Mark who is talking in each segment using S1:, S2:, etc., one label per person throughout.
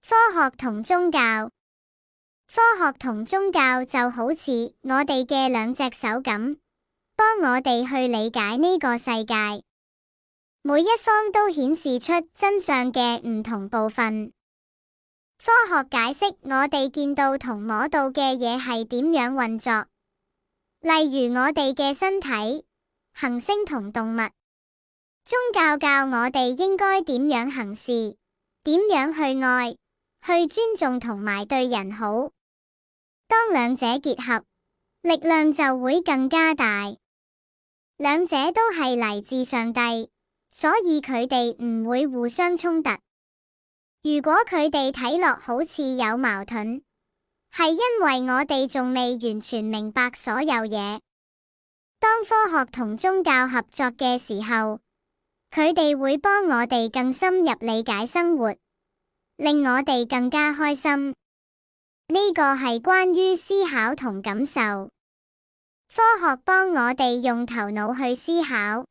S1: 科學同宗教。科學同宗教就好似我哋嘅兩隻手咁，幫我哋去理解呢個世界。每一方都顯示出真相嘅唔同部分。科學解釋我哋見到同摸到嘅嘢係點樣運作，例如我哋嘅身體、行星同動物。宗教教我哋應該點樣行事，點樣去愛、去尊重同埋對人好。當兩者結合，力量就會更加大。兩者都係嚟自上帝，所以佢哋唔會互相衝突。如果佢哋睇落好似有矛盾，係因為我哋仲未完全明白所有嘢。當科學同宗教合作嘅時候，佢哋會幫我哋更深入理解生活，令我哋更加開心。呢個係關於思考同感受。科學幫我哋用頭腦去思考，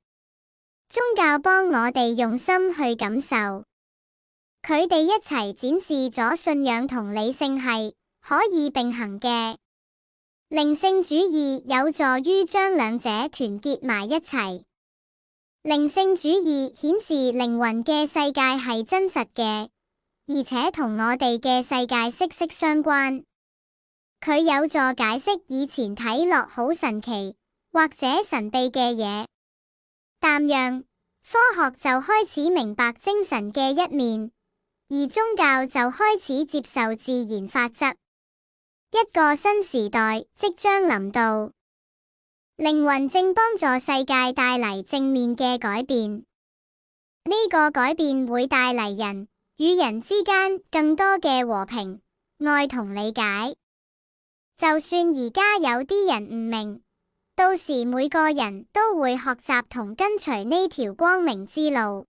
S1: 宗教幫我哋用心去感受。佢哋一齊展示咗信仰同理性係可以並行嘅。靈性主義有助於將兩者團結埋一齊。靈性主義顯示靈魂嘅世界係真實嘅，而且同我哋嘅世界息息相關。佢有助解釋以前睇落好神奇或者神秘嘅嘢，但讓科學就開始明白精神嘅一面，而宗教就開始接受自然法則。一個新時代即將臨到，靈魂正幫助世界帶嚟正面嘅改變。呢個改變會帶嚟人與人之間更多嘅和平、愛同理解。就算而家有啲人唔明，到時每個人都會學習同跟隨呢條光明之路。